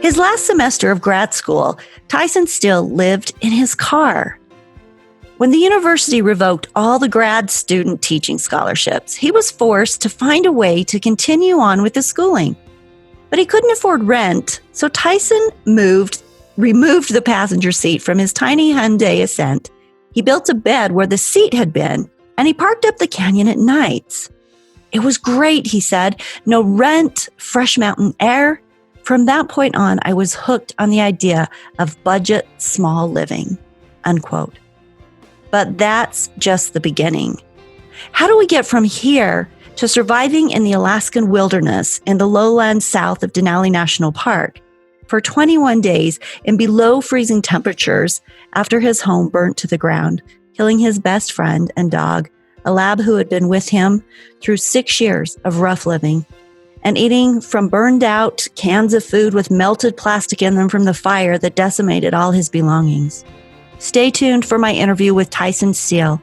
His last semester of grad school, Tyson Steele lived in his car. When the university revoked all the grad student teaching scholarships, he was forced to find a way to continue on with his schooling. But he couldn't afford rent, so Tyson removed the passenger seat from his tiny Hyundai Accent. He built a bed where the seat had been, and he parked up the canyon at nights. It was great, he said. No rent, fresh mountain air. From that point on, I was hooked on the idea of budget small living, unquote. But that's just the beginning. How do we get from here to surviving in the Alaskan wilderness in the lowlands south of Denali National Park for 21 days in below freezing temperatures after his home burnt to the ground, killing his best friend and dog, a lab who had been with him through 6 years of rough living, and eating from burned out cans of food with melted plastic in them from the fire that decimated all his belongings? Stay tuned for my interview with Tyson Steele,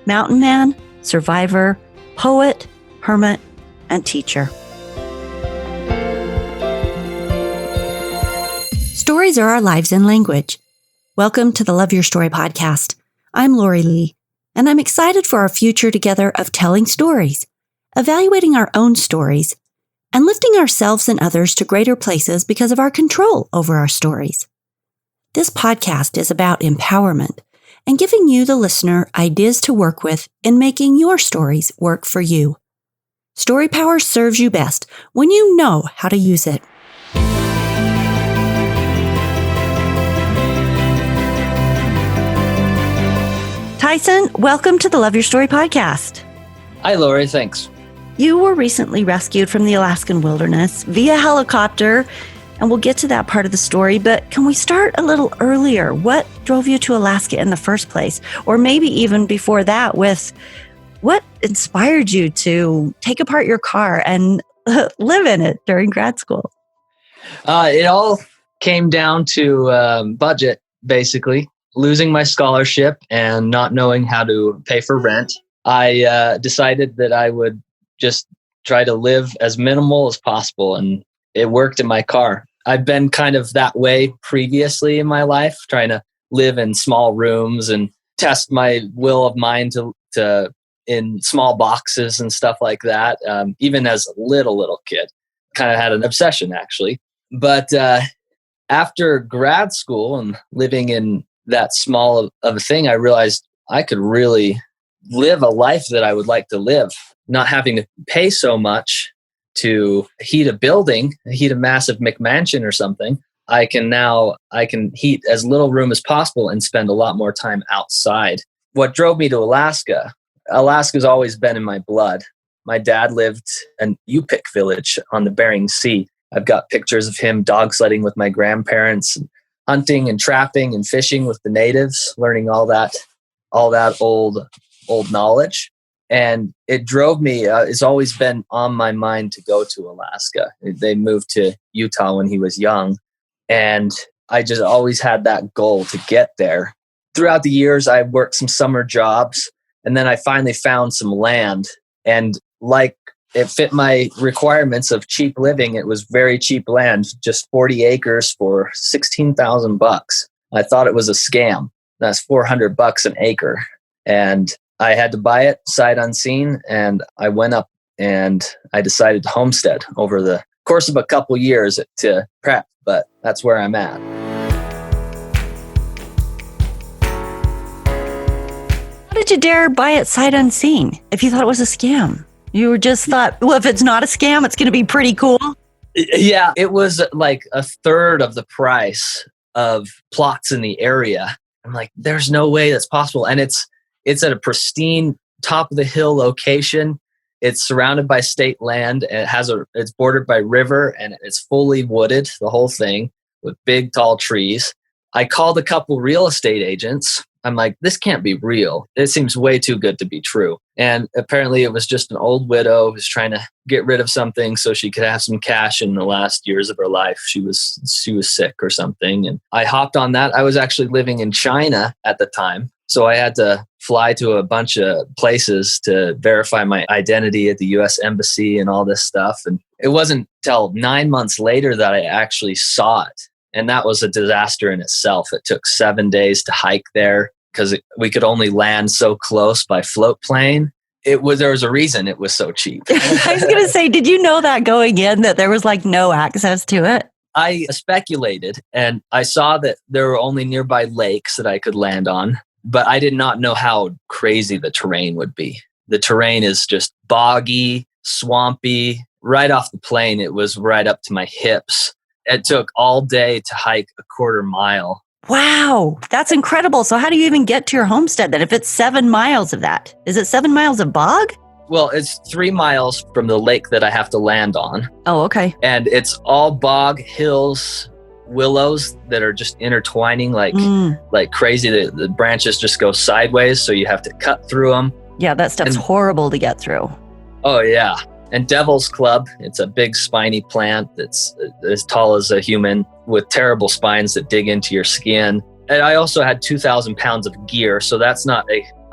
mountain man, survivor, poet, hermit, and teacher. Stories are our lives in language. Welcome to the Love Your Story podcast. I'm Lori Lee, and I'm excited for our future together of telling stories, evaluating our own stories, and lifting ourselves and others to greater places because of our control over our stories. This podcast is about empowerment and giving you, the listener, ideas to work with in making your stories work for you. Story power serves you best when you know how to use it. Tyson, welcome to the Love Your Story podcast. Hi, Lori. Thanks. You were recently rescued from the Alaskan wilderness via helicopter, and we'll get to that part of the story, but can we start a little earlier? What drove you to Alaska in the first place? Or maybe even before that, with what inspired you to take apart your car and live in it during grad school? It all came down to budget, basically. Losing my scholarship and not knowing how to pay for rent. I decided that I would just try to live as minimal as possible, and it worked in my car. I've been kind of that way previously in my life, trying to live in small rooms and test my will of mind to in small boxes and stuff like that. Even as a little kid, kind of had an obsession actually. But after grad school and living in that small of a thing, I realized I could really live a life that I would like to live, not having to pay so much to heat a building, heat a massive McMansion or something. I can heat as little room as possible and spend a lot more time outside. What drove me to Alaska's always been in my blood. My dad lived in Yupik village on the Bering Sea. I've got pictures of him dog sledding with my grandparents, hunting and trapping and fishing with the natives, learning all that old knowledge. And it drove me, it's always been on my mind to go to Alaska. They moved to Utah when he was young. And I just always had that goal to get there. Throughout the years, I worked some summer jobs, and then I finally found some land. And like it fit my requirements of cheap living. It was very cheap land, just 40 acres for $16,000. I thought it was a scam. That's $400 an acre. And I had to buy it sight unseen. And I went up and I decided to homestead over the course of a couple years to prep, but that's where I'm at. How did you dare buy it sight unseen if you thought it was a scam? You just thought, well, if it's not a scam, it's going to be pretty cool. Yeah, it was like a third of the price of plots in the area. I'm like, there's no way that's possible. And it's at a pristine top of the hill location. It's surrounded by state land, and it's bordered by river, and it's fully wooded, the whole thing, with big tall trees. I called a couple real estate agents. I'm like, this can't be real. It seems way too good to be true. And apparently it was just an old widow who's trying to get rid of something so she could have some cash in the last years of her life. She was sick or something. And I hopped on that. I was actually living in China at the time. So I had to fly to a bunch of places to verify my identity at the U.S. Embassy and all this stuff. And it wasn't till 9 months later that I actually saw it. And that was a disaster in itself. It took 7 days to hike there because we could only land so close by float plane. There was a reason it was so cheap. I was going to say, did you know that going in that there was like no access to it? I speculated and I saw that there were only nearby lakes that I could land on, but I did not know how crazy the terrain would be. The terrain is just boggy, swampy. Right off the plane, it was right up to my hips. It took all day to hike a 1/4 mile. Wow, that's incredible. So how do you even get to your homestead then? If it's 7 miles of that, is it 7 miles of bog? Well, it's 3 miles from the lake that I have to land on. Oh, okay. And it's all bog, hills, willows that are just intertwining like crazy. The branches just go sideways, so you have to cut through them. Yeah, that stuff's horrible to get through. Oh, yeah. And Devil's Club, it's a big spiny plant that's as tall as a human with terrible spines that dig into your skin. And I also had 2,000 pounds of gear. So that's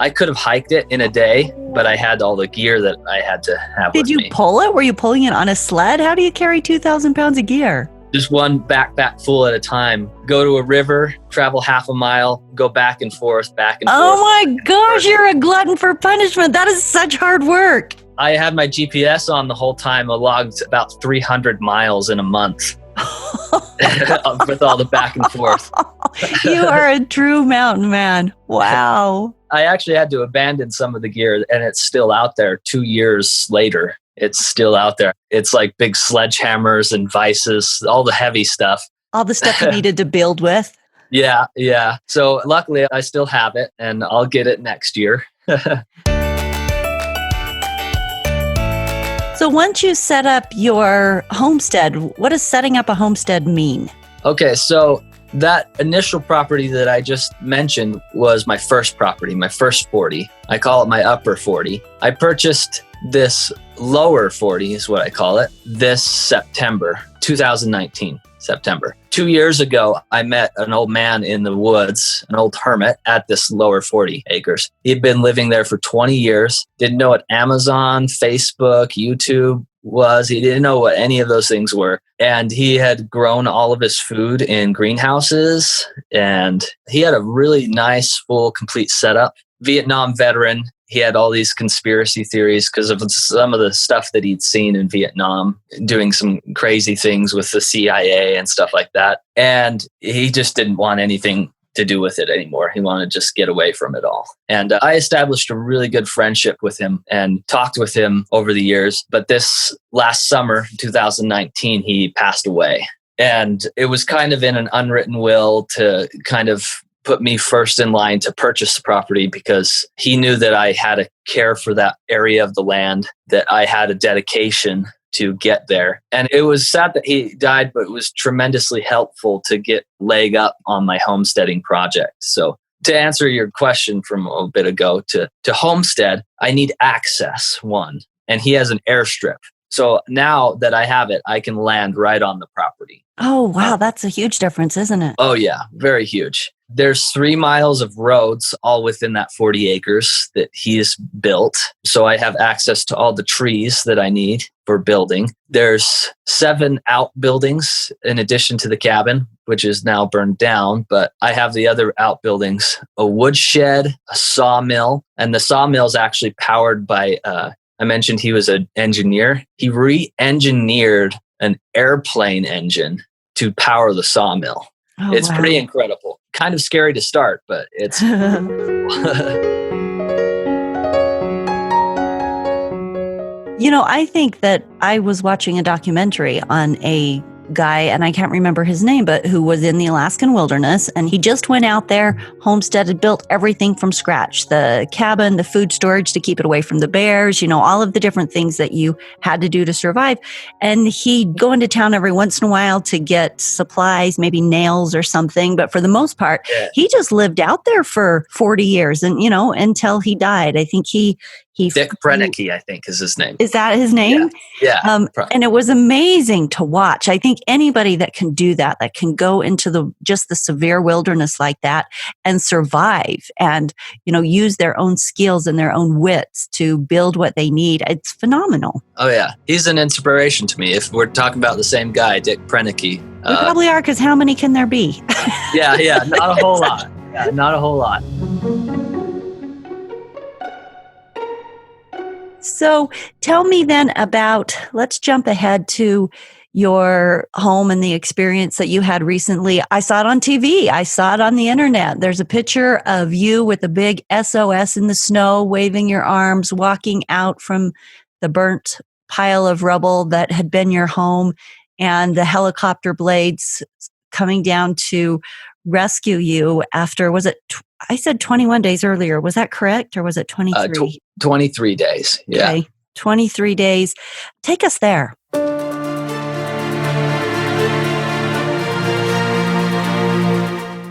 I could have hiked it in a day, but I had all the gear that I had to have with me. Did you pull it? Were you pulling it on a sled? How do you carry 2,000 pounds of gear? Just one backpack full at a time. Go to a river, travel half a mile, go back and forth, back and forth. Oh my gosh, you're a glutton for punishment. That is such hard work. I had my GPS on the whole time. I logged about 300 miles in a month with all the back and forth. You are a true mountain man. Wow. I actually had to abandon some of the gear, and it's still out there 2 years later. It's still out there. It's like big sledgehammers and vices, all the heavy stuff. All the stuff you needed to build with. Yeah. So luckily, I still have it, and I'll get it next year. So once you set up your homestead, what does setting up a homestead mean? Okay, so that initial property that I just mentioned was my first property, my first 40. I call it my upper 40. I purchased this lower 40 is what I call it, this September, 2019, September. 2 years ago, I met an old man in the woods, an old hermit at this lower 40 acres. He'd been living there for 20 years, didn't know what Amazon, Facebook, YouTube was. He didn't know what any of those things were. And he had grown all of his food in greenhouses. And he had a really nice, full, complete setup. Vietnam veteran. He had all these conspiracy theories because of some of the stuff that he'd seen in Vietnam, doing some crazy things with the CIA and stuff like that. And he just didn't want anything to do with it anymore. He wanted to just get away from it all. And I established a really good friendship with him and talked with him over the years. But this last summer, 2019, he passed away. And it was kind of in an unwritten will to kind of put me first in line to purchase the property because he knew that I had a care for that area of the land, that I had a dedication to get there. And it was sad that he died, but it was tremendously helpful to get leg up on my homesteading project. So to answer your question from a bit ago, to homestead, I need access, one, and he has an airstrip. So now that I have it, I can land right on the property. Oh, wow. That's a huge difference, isn't it? Oh, yeah. Very huge. There's 3 miles of roads all within that 40 acres that he's built. So I have access to all the trees that I need for building. There's 7 outbuildings in addition to the cabin, which is now burned down. But I have the other outbuildings, a woodshed, a sawmill, and the sawmill is actually powered by, I mentioned he was an engineer. He re-engineered an airplane engine to power the sawmill. Oh, it's wow. pretty incredible. Kind of scary to start, but it's You know, I think that I was watching a documentary on a guy, and I can't remember his name, but who was in the Alaskan wilderness. And he just went out there, homesteaded, built everything from scratch. The cabin, the food storage to keep it away from the bears, you know, all of the different things that you had to do to survive. And he'd go into town every once in a while to get supplies, maybe nails or something. But for the most part, he just lived out there for 40 years and, you know, until he died. I think he Dick Prenicky, I think is his name. Is that his name? Yeah. And it was amazing to watch. I think anybody that can do that can go into just the severe wilderness like that and survive and, you know, use their own skills and their own wits to build what they need. It's phenomenal. Oh, yeah. He's an inspiration to me. If we're talking about the same guy, Dick Prenicky, We probably are, because how many can there be? Yeah, not a whole lot. Yeah, not a whole lot. So tell me then about, let's jump ahead to your home and the experience that you had recently. I saw it on TV. I saw it on the internet. There's a picture of you with a big SOS in the snow, waving your arms, walking out from the burnt pile of rubble that had been your home, and the helicopter blades coming down to rescue you after, was it, I said 21 days earlier. Was that correct? Or was it 23? 23 days. Yeah. Okay. 23 days. Take us there.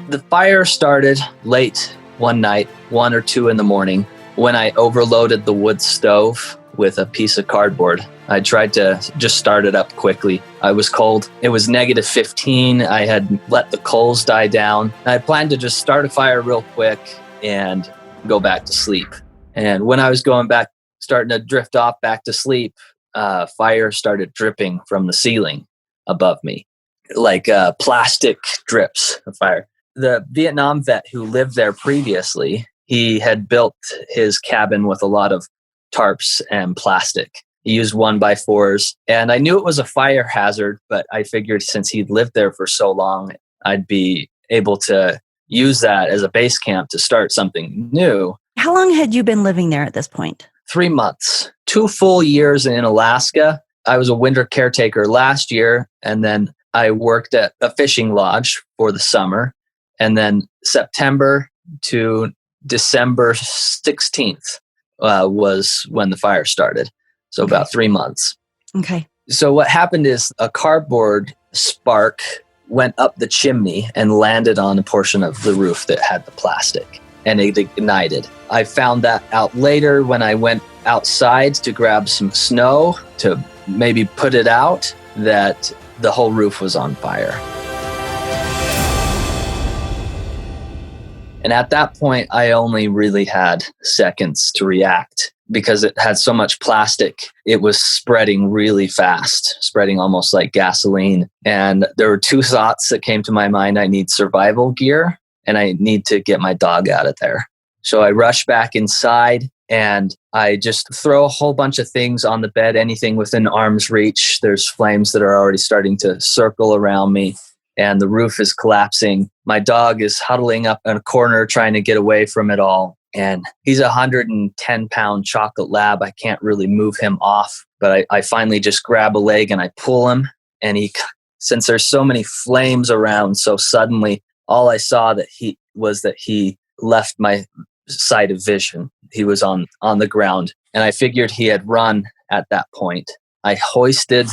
The fire started late one night, 1 or 2 in the morning, when I overloaded the wood stove with a piece of cardboard. I tried to just start it up quickly. I was cold. It was -15. I had let the coals die down. I planned to just start a fire real quick and go back to sleep. And when I was going back, starting to drift off back to sleep, fire started dripping from the ceiling above me, like plastic drips of fire. The Vietnam vet who lived there previously, he had built his cabin with a lot of tarps and plastic. He used 1x4s, and I knew it was a fire hazard, but I figured since he'd lived there for so long, I'd be able to use that as a base camp to start something new. How long had you been living there at this point? 3 months, 2 full years in Alaska. I was a winter caretaker last year, and then I worked at a fishing lodge for the summer. And then September to December 16th was when the fire started. So about 3 months. Okay. So what happened is a cardboard spark went up the chimney and landed on a portion of the roof that had the plastic, and it ignited. I found that out later when I went outside to grab some snow to maybe put it out, that the whole roof was on fire. And at that point, I only really had seconds to react because it had so much plastic. It was spreading really fast, spreading almost like gasoline. And there were 2 thoughts that came to my mind. I need survival gear and I need to get my dog out of there. So I rush back inside and I just throw a whole bunch of things on the bed, anything within arm's reach. There's flames that are already starting to circle around me. And the roof is collapsing. My dog is huddling up in a corner trying to get away from it all. And he's a 110-pound chocolate lab. I can't really move him off, but I finally just grab a leg and I pull him. And since there's so many flames around so suddenly, all I saw that he left my sight of vision. He was on the ground. And I figured he had run at that point. I hoisted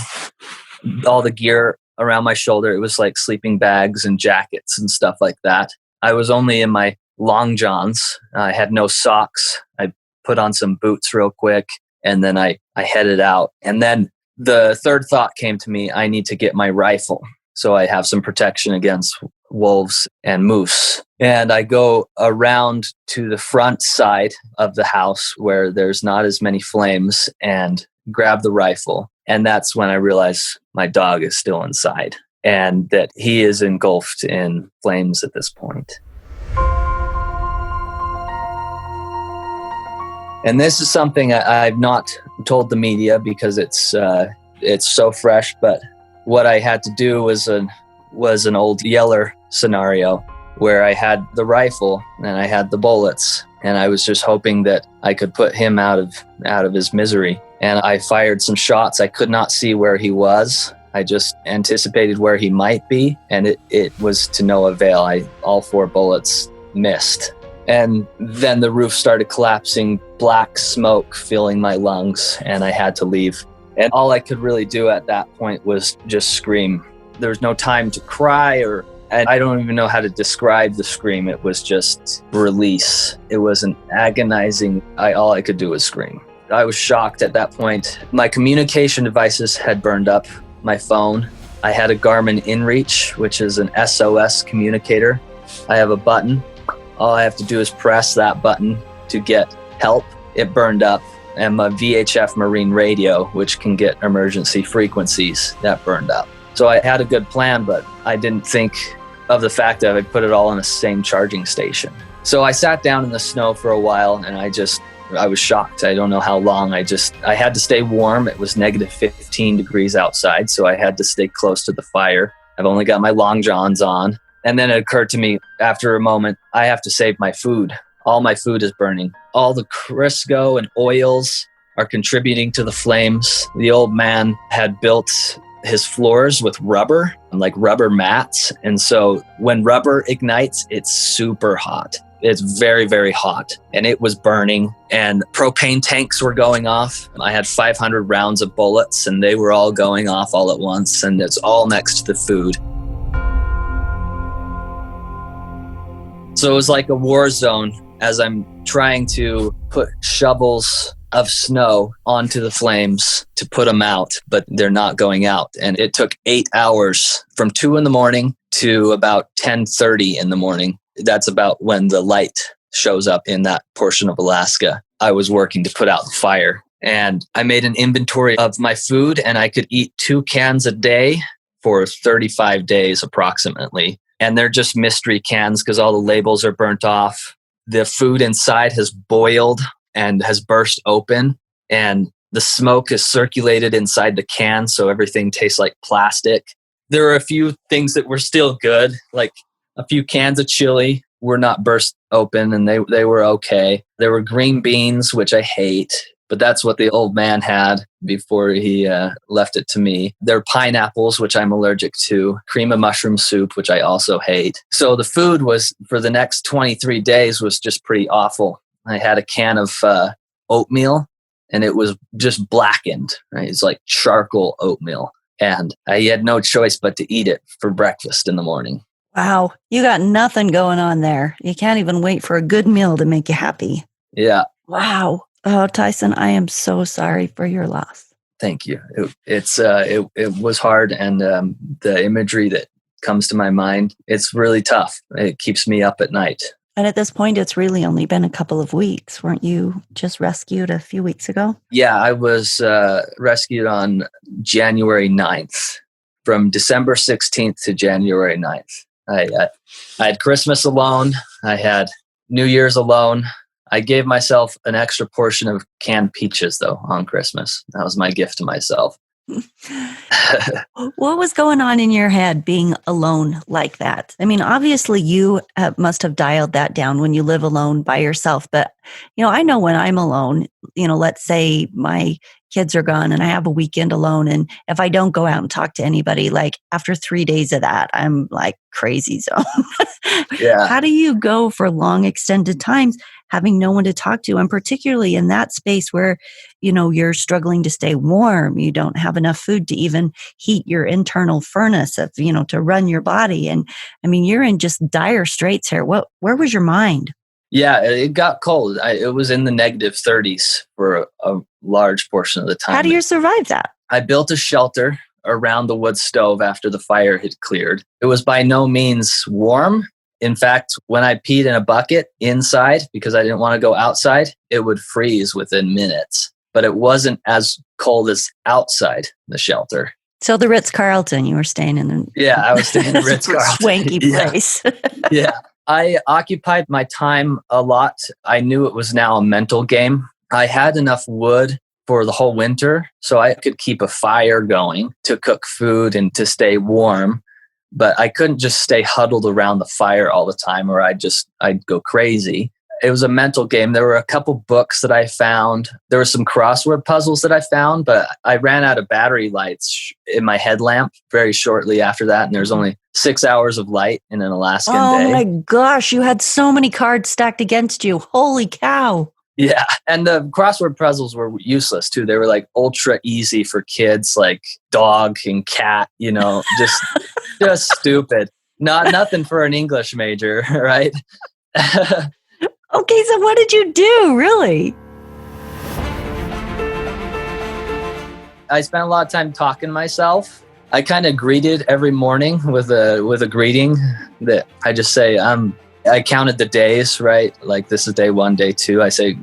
all the gear around my shoulder. It was like sleeping bags and jackets and stuff like that. I was only in my long johns. I had no socks. I put on some boots real quick and then I headed out. And then the third thought came to me, I need to get my rifle so I have some protection against wolves and moose. And I go around to the front side of the house where there's not as many flames and grab the rifle. And that's when I realize my dog is still inside and that he is engulfed in flames at this point. And this is something I've not told the media because it's so fresh. But what I had to do was an old Yeller scenario where I had the rifle and I had the bullets, and I was just hoping that I could put him out of his misery. And I fired some shots. I could not see where he was. I just anticipated where he might be, and it was to no avail. All 4 bullets missed. And then the roof started collapsing, black smoke filling my lungs, and I had to leave. And all I could really do at that point was just scream. There was no time to cry, and I don't even know how to describe the scream. It was just release. It was an agonizing, all I could do was scream. I was shocked at that point. My communication devices had burned up. My phone. I had a Garmin InReach, which is an SOS communicator. I have a button. All I have to do is press that button to get help. It burned up. And my VHF marine radio, which can get emergency frequencies, that burned up. So I had a good plan, but I didn't think of the fact that I put it all in the same charging station. So I sat down in the snow for a while, and I was shocked. I don't know how long. I had to stay warm. It was negative 15 degrees outside, so I had to stay close to the fire. I've only got my long johns on. And then it occurred to me after a moment, I have to save my food. All my food is burning. All the Crisco and oils are contributing to the flames. The old man had built his floors with rubber, like rubber mats. And so when rubber ignites, it's super hot. It's very, very hot. And it was burning, and propane tanks were going off. I had 500 rounds of bullets, and they were all going off all at once. And it's all next to the food. So it was like a war zone as I'm trying to put shovels of snow onto the flames to put them out, but they're not going out. And it took 8 hours from 2 a.m. to about 10:30 in the morning. That's about when the light shows up in that portion of Alaska. I was working to put out the fire, and I made an inventory of my food, and I could eat 2 cans a day for 35 days approximately. And they're just mystery cans because all the labels are burnt off. The food inside has boiled and has burst open, and the smoke is circulated inside the can, so everything tastes like plastic. There are a few things that were still good, like a few cans of chili were not burst open, and they were okay. There were green beans, which I hate, but that's what the old man had before he left it to me. There are pineapples, which I'm allergic to, cream of mushroom soup, which I also hate. So the food was, for the next 23 days, was just pretty awful. I had a can of oatmeal, and it was just blackened, right? It's like charcoal oatmeal. And I had no choice but to eat it for breakfast in the morning. Wow. You got nothing going on there. You can't even wait for a good meal to make you happy. Yeah. Wow. Oh, Tyson, I am so sorry for your loss. Thank you. It was hard, and the imagery that comes to my mind, it's really tough. It keeps me up at night. And at this point, it's really only been a couple of weeks. Weren't you just rescued a few weeks ago? Yeah, I was rescued on January 9th, from December 16th to January 9th. I had Christmas alone. I had New Year's alone. I gave myself an extra portion of canned peaches, though, on Christmas. That was my gift to myself. What was going on in your head being alone like that? I mean, obviously you must have dialed that down when you live alone by yourself. But, I know when I'm alone, let's say my kids are gone and I have a weekend alone. And if I don't go out and talk to anybody, like after 3 days of that, I'm like crazy zone. Yeah. How do you go for long extended times having no one to talk to? And particularly in that space where, you're struggling to stay warm, you don't have enough food to even heat your internal furnace of, to run your body. And I mean, you're in just dire straits here. Where was your mind? Yeah, it got cold. It was in the negative 30s for a large portion of the time. How do you survive that? I built a shelter around the wood stove after the fire had cleared. It was by no means warm. In fact, when I peed in a bucket inside, because I didn't want to go outside, it would freeze within minutes. But it wasn't as cold as outside the shelter. So the Ritz-Carlton, you were staying in? Yeah, I was staying in the Ritz-Carlton. Swanky place. Yeah. I occupied my time a lot. I knew it was now a mental game. I had enough wood for the whole winter, so I could keep a fire going to cook food and to stay warm. But I couldn't just stay huddled around the fire all the time, or I'd go crazy. It was a mental game. There were a couple books that I found. There were some crossword puzzles that I found, but I ran out of battery lights in my headlamp very shortly after that. And there's only 6 hours of light in an Alaskan day. Oh my gosh, you had so many cards stacked against you. Holy cow. Yeah. And the crossword puzzles were useless too. They were like ultra easy for kids, like dog and cat, just stupid. Nothing for an English major, right? Okay, so what did you do, really? I spent a lot of time talking to myself. I kind of greeted every morning with a greeting that I just say, I counted the days, right? Like this is day 1, day 2. I say,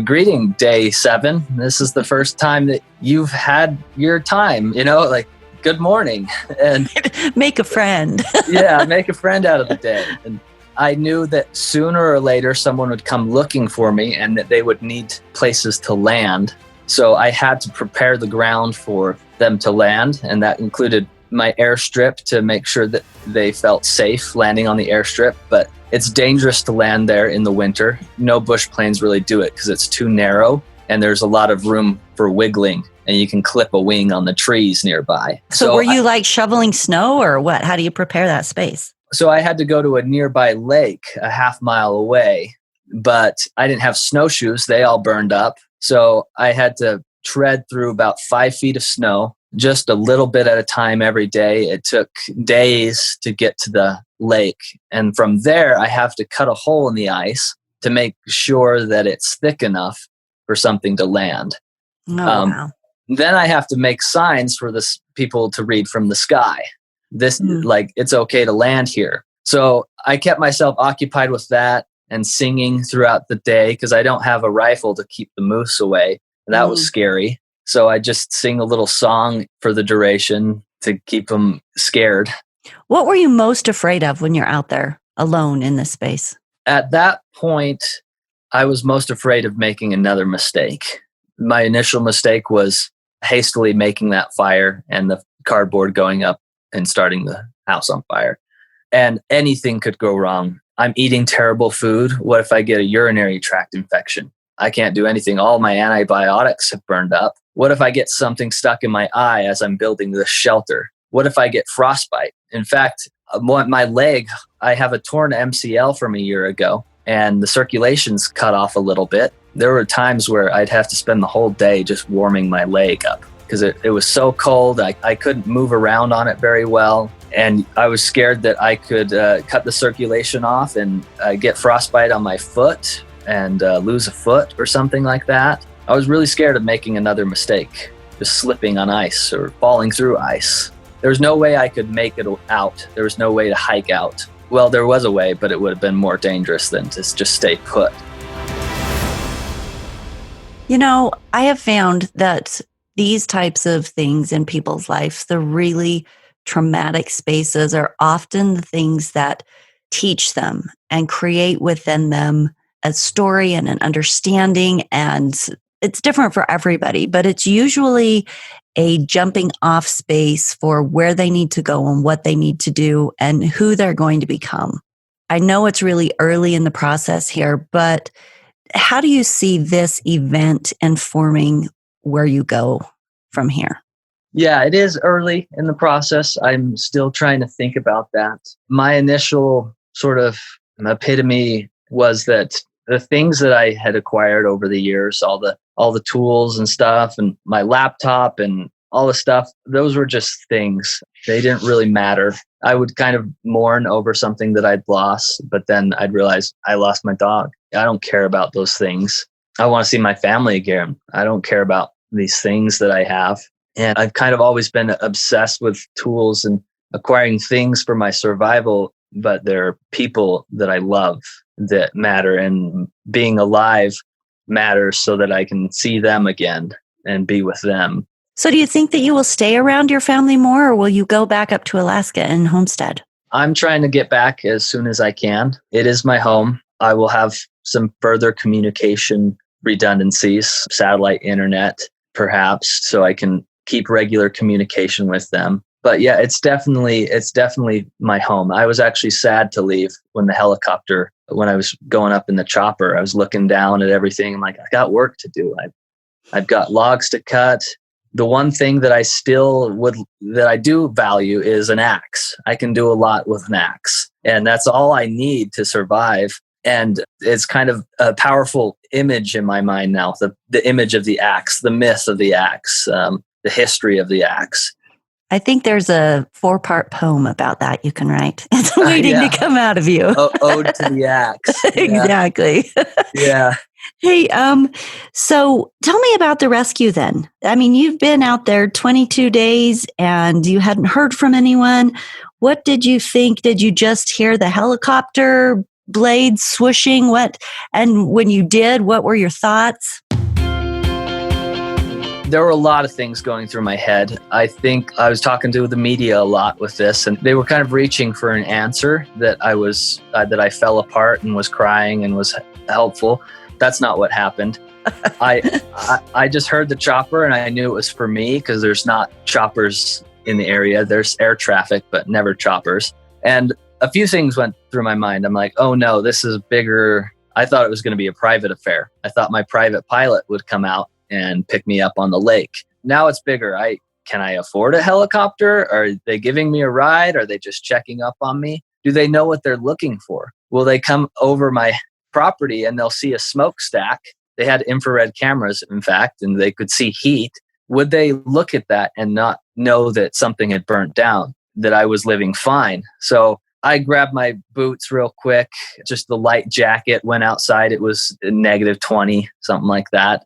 greeting day 7. This is the first time that you've had your time, like good morning. And Make a friend. yeah, make a friend out of the day. And I knew that sooner or later someone would come looking for me and that they would need places to land. So I had to prepare the ground for them to land. And that included my airstrip to make sure that they felt safe landing on the airstrip. But it's dangerous to land there in the winter. No bush planes really do it because it's too narrow and there's a lot of room for wiggling and you can clip a wing on the trees nearby. So were you like shoveling snow or what? How do you prepare that space? So I had to go to a nearby lake a half-mile away, but I didn't have snowshoes. They all burned up. So I had to tread through about 5 feet of snow, just a little bit at a time every day. It took days to get to the lake. And from there, I have to cut a hole in the ice to make sure that it's thick enough for something to land. Oh, wow. Then I have to make signs for this people to read from the sky. Like, it's okay to land here. So I kept myself occupied with that and singing throughout the day because I don't have a rifle to keep the moose away. And that was scary. So I just sing a little song for the duration to keep them scared. What were you most afraid of when you're out there alone in this space? At that point, I was most afraid of making another mistake. My initial mistake was hastily making that fire and the cardboard going up and starting the house on fire. And anything could go wrong. I'm eating terrible food. What if I get a urinary tract infection? I can't do anything. All my antibiotics have burned up. What if I get something stuck in my eye as I'm building this shelter? What if I get frostbite? In fact, my leg, I have a torn MCL from a year ago and the circulation's cut off a little bit. There were times where I'd have to spend the whole day just warming my leg up because it was so cold. I couldn't move around on it very well. And I was scared that I could cut the circulation off and get frostbite on my foot and lose a foot or something like that. I was really scared of making another mistake, just slipping on ice or falling through ice. There was no way I could make it out. There was no way to hike out. Well, there was a way, but it would have been more dangerous than to just stay put. You know, I have found that these types of things in people's lives, the really traumatic spaces, are often the things that teach them and create within them a story and an understanding. And it's different for everybody, but it's usually a jumping off space for where they need to go and what they need to do and who they're going to become. I know it's really early in the process here, but how do you see this event informing where you go from here? Yeah, it is early in the process. I'm still trying to think about that. My initial sort of epitome was that the things that I had acquired over the years, all the tools and stuff and my laptop and all the stuff, those were just things. They didn't really matter. I would kind of mourn over something that I'd lost, but then I'd realize I lost my dog. I don't care about those things. I want to see my family again. I don't care about these things that I have. And I've kind of always been obsessed with tools and acquiring things for my survival, but there are people that I love that matter, and being alive matters so that I can see them again and be with them. So do you think that you will stay around your family more, or will you go back up to Alaska and homestead? I'm trying to get back as soon as I can. It is my home. I will have some further communication redundancies, satellite internet, perhaps, so I can keep regular communication with them. But yeah, it's definitely my home. I was actually sad to leave when I was going up in the chopper, I was looking down at everything. I'm like, I got work to do. I've got logs to cut. The one thing that I do value is an axe. I can do a lot with an axe, and that's all I need to survive. And it's kind of a powerful image in my mind now, the image of the axe, the myth of the axe, the history of the axe. I think there's a 4-part poem about that you can write. It's waiting to come out of you. Ode to the axe. Exactly. Yeah. Hey, so tell me about the rescue then. I mean, you've been out there 22 days and you hadn't heard from anyone. What did you think? Did you just hear the helicopter blades swooshing? And when you did, what were your thoughts? There were a lot of things going through my head. I think I was talking to the media a lot with this, and they were kind of reaching for an answer that I fell apart and was crying and was helpful. That's not what happened. I just heard the chopper and I knew it was for me because there's not choppers in the area. There's air traffic, but never choppers. And a few things went through my mind. I'm like, oh no, this is bigger. I thought it was going to be a private affair. I thought my private pilot would come out and pick me up on the lake. Now it's bigger. Can I afford a helicopter? Are they giving me a ride? Are they just checking up on me? Do they know what they're looking for? Will they come over my property and they'll see a smokestack? They had infrared cameras, in fact, and they could see heat. Would they look at that and not know that something had burnt down, that I was living fine? So I grabbed my boots real quick, just the light jacket, went outside. It was -20, something like that.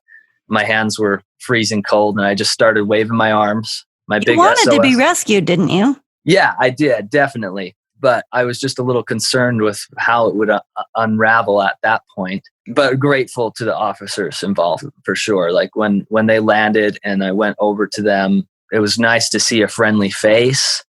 My hands were freezing cold and I just started waving my arms. You wanted to be rescued, didn't you? Yeah, I did, definitely. But I was just a little concerned with how it would unravel at that point. But grateful to the officers involved for sure. Like when they landed and I went over to them, it was nice to see a friendly face.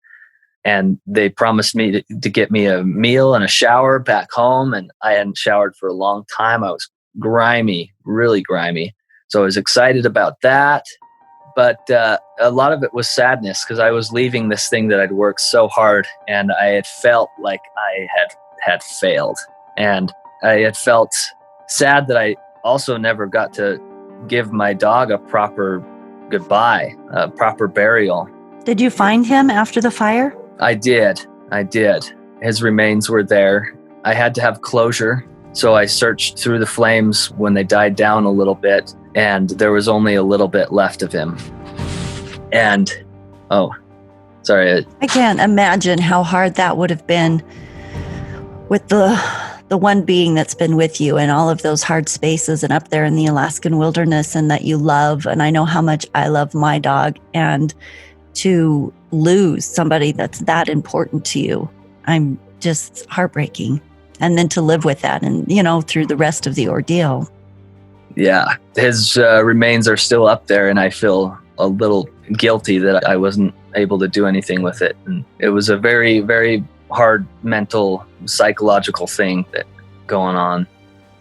And they promised me to get me a meal and a shower back home. And I hadn't showered for a long time. I was grimy, really grimy. So I was excited about that. But a lot of it was sadness because I was leaving this thing that I'd worked so hard and I had felt like I had failed. And I had felt sad that I also never got to give my dog a proper goodbye, a proper burial. Did you find him after the fire? I did. His remains were there. I had to have closure. So I searched through the flames when they died down a little bit, and there was only a little bit left of him. And, sorry. I can't imagine how hard that would have been with the one being that's been with you in all of those hard spaces and up there in the Alaskan wilderness and that you love. And I know how much I love my dog, and to lose somebody that's that important to you, I'm just heartbreaking. And then to live with that and, through the rest of the ordeal. Yeah, his remains are still up there and I feel a little guilty that I wasn't able to do anything with it. And it was a very, very hard mental, psychological thing that going on.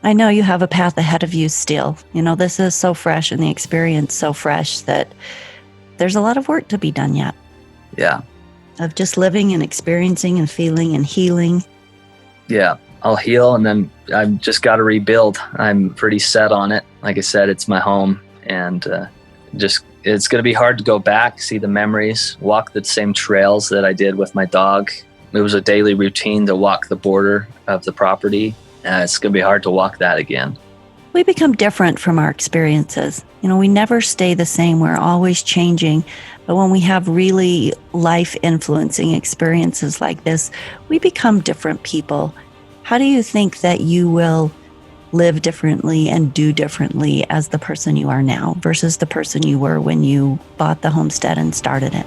I know you have a path ahead of you still. This is so fresh and the experience so fresh that there's a lot of work to be done yet. Yeah. Of just living and experiencing and feeling and healing. Yeah, I'll heal and then I've just got to rebuild. I'm pretty set on it. Like I said, it's my home and it's going to be hard to go back, see the memories, walk the same trails that I did with my dog. It was a daily routine to walk the border of the property. It's going to be hard to walk that again. We become different from our experiences. We never stay the same. We're always changing. But when we have really life-influencing experiences like this, we become different people. How do you think that you will live differently and do differently as the person you are now versus the person you were when you bought the homestead and started it?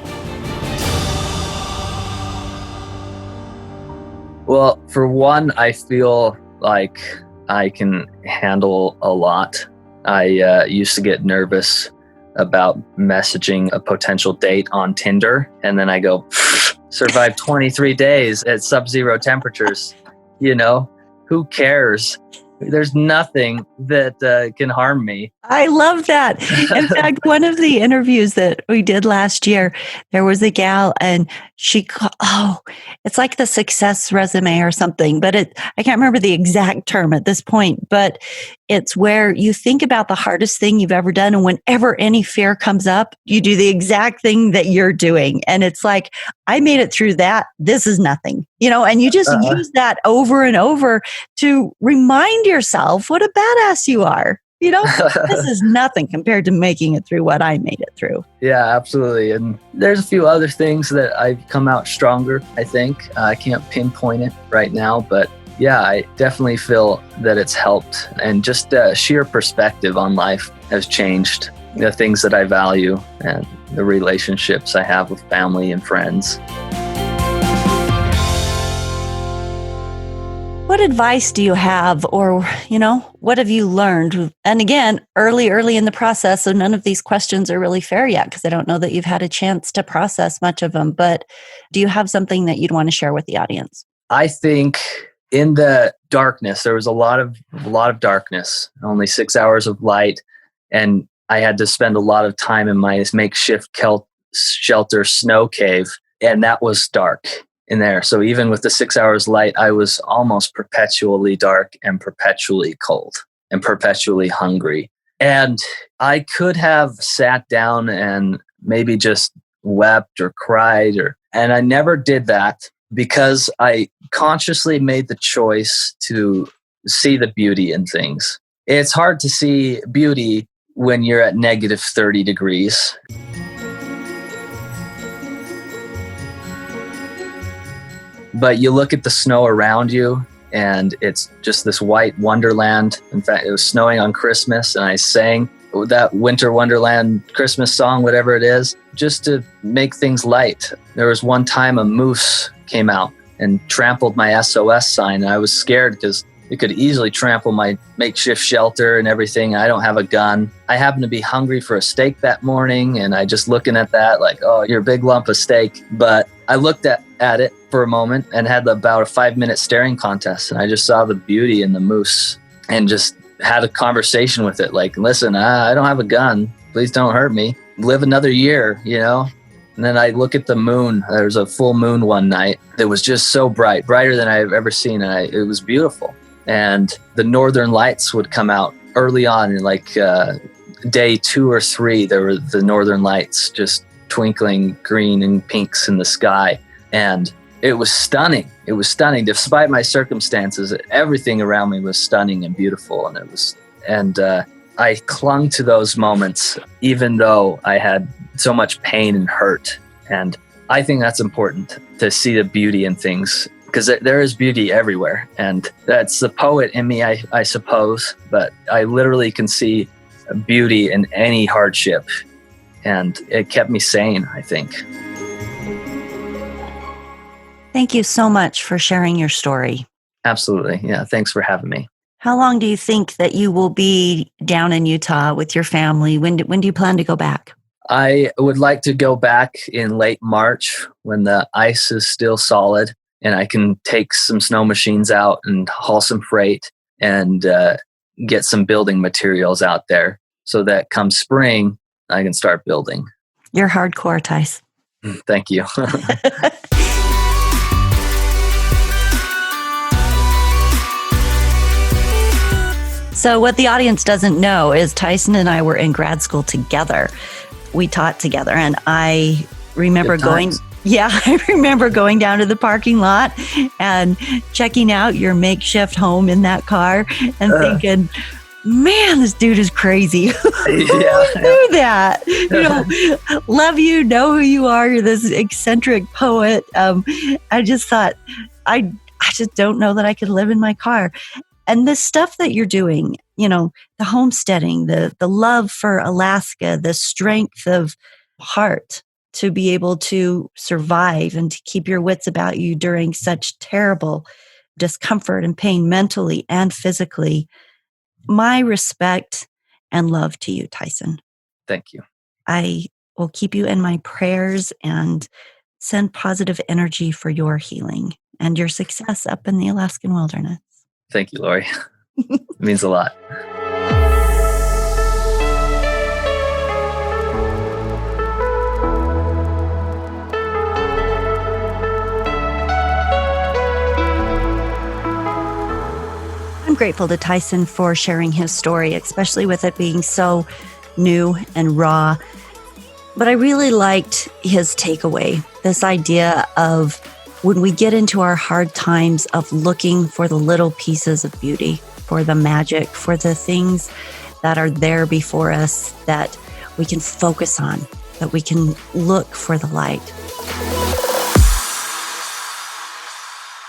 Well, for one, I feel like I can handle a lot. I used to get nervous about messaging a potential date on Tinder, and then I go, survive 23 days at sub-zero temperatures. Who cares? There's nothing that can harm me. I love that. In fact, one of the interviews that we did last year, there was a gal and it's like the success resume or something, but I can't remember the exact term at this point, but it's where you think about the hardest thing you've ever done. And whenever any fear comes up, you do the exact thing that you're doing. And it's like, I made it through that. This is nothing, and you just use that over and over to remind yourself what a badass you are. This is nothing compared to making it through what I made it through. Yeah, absolutely. And there's a few other things that I've come out stronger, I think. I can't pinpoint it right now, but yeah, I definitely feel that it's helped. And just sheer perspective on life has changed. The things that I value and the relationships I have with family and friends. What What advice do you have, or, what have you learned? And again, early in the process, so none of these questions are really fair yet because I don't know that you've had a chance to process much of them, but do you have something that you'd want to share with the audience? I think in the darkness, there was a lot of darkness, only 6 hours of light. And I had to spend a lot of time in my makeshift shelter snow cave. And that was dark in there. So even with the 6 hours light, I was almost perpetually dark and perpetually cold and perpetually hungry. And I could have sat down and maybe just wept or cried, and I never did that because I consciously made the choice to see the beauty in things. It's hard to see beauty when you're at negative 30 degrees. But you look at the snow around you, and it's just this white wonderland. In fact, it was snowing on Christmas, and I sang that Winter Wonderland Christmas song, whatever it is, just to make things light. There was one time a moose came out and trampled my SOS sign, and I was scared because it could easily trample my makeshift shelter and everything. I don't have a gun. I happened to be hungry for a steak that morning, and I just looking at that like, oh, you're a big lump of steak. But I looked at it for a moment and had about a 5-minute staring contest, and I just saw the beauty in the moose and just had a conversation with it. Like, listen, I don't have a gun. Please don't hurt me. Live another year, And then I look at the moon. There was a full moon one night that was just so bright, brighter than I've ever seen. And it was beautiful. And the northern lights would come out early on, in like day 2 or 3, there were the northern lights just twinkling green and pinks in the sky. And it was stunning. It was stunning. Despite my circumstances, everything around me was stunning and beautiful. And I clung to those moments, even though I had so much pain and hurt. And I think that's important, to see the beauty in things, because there is beauty everywhere. And that's the poet in me, I suppose. But I literally can see beauty in any hardship. And it kept me sane, I think. Thank you so much for sharing your story. Absolutely. Yeah. Thanks for having me. How long do you think that you will be down in Utah with your family? When do you plan to go back? I would like to go back in late March when the ice is still solid and I can take some snow machines out and haul some freight and get some building materials out there so that come spring, I can start building. You're hardcore, Tyson. Thank you. So what the audience doesn't know is Tyson and I were in grad school together. We taught together, and I remember going down to the parking lot and checking out your makeshift home in that car and thinking, man, this dude is crazy. Who would do that? Love you, know who you are. You're this eccentric poet. I just thought, I just don't know that I could live in my car. And the stuff that you're doing, the homesteading, the love for Alaska, the strength of heart to be able to survive and to keep your wits about you during such terrible discomfort and pain mentally and physically. My respect and love to you, Tyson. Thank you. I will keep you in my prayers and send positive energy for your healing and your success up in the Alaskan wilderness. Thank you, Lori. It means a lot. I'm grateful to Tyson for sharing his story, especially with it being so new and raw. But I really liked his takeaway, this idea of when we get into our hard times of looking for the little pieces of beauty, for the magic, for the things that are there before us that we can focus on, that we can look for the light.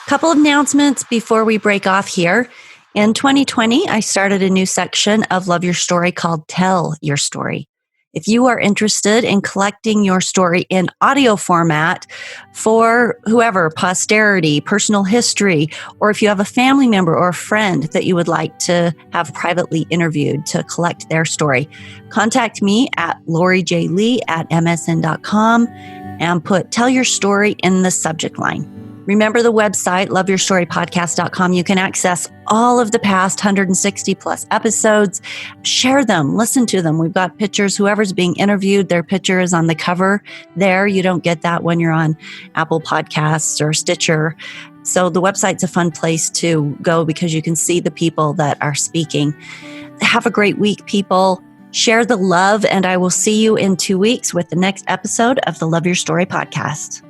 Couple of announcements before we break off here. In 2020, I started a new section of Love Your Story called Tell Your Story. If you are interested in collecting your story in audio format for whoever, posterity, personal history, or if you have a family member or a friend that you would like to have privately interviewed to collect their story, contact me at loriJlee@msn.com and tell your story in the subject line. Remember the website, loveyourstorypodcast.com. You can access all of the past 160 plus episodes. Share them, listen to them. We've got pictures. Whoever's being interviewed, their picture is on the cover there. You don't get that when you're on Apple Podcasts or Stitcher. So the website's a fun place to go because you can see the people that are speaking. Have a great week, people. Share the love, and I will see you in 2 weeks with the next episode of the Love Your Story podcast.